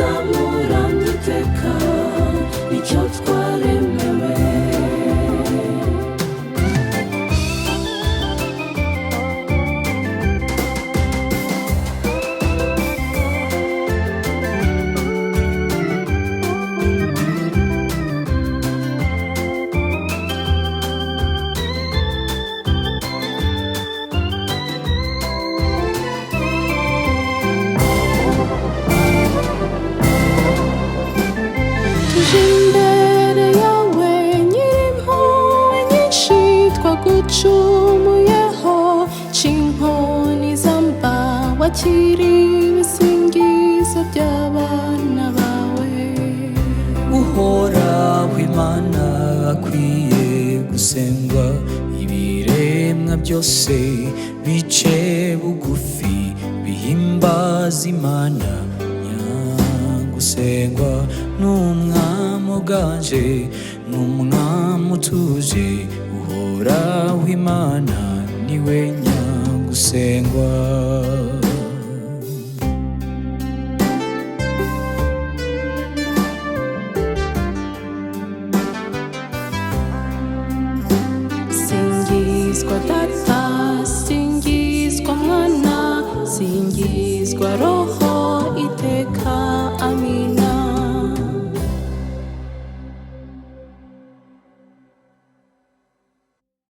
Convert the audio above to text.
uzamura nduteka nicyo twaremewe. imbere yawe nyir'impuhwe nyinshi twagucumuyeho, c'inkoni zamba wakiriye ibisingizo by'abana bawe. uhoraho Imana akwiye gusengwa, ibiremwa byose bice bugufi bihimbaza Imana. Nyagusengwa n'umwami uganje, n'umwami utuje, uhoraho Imana niwe nyagusengwa. Singizwa Data, singizwa Mwana, singizwa Roho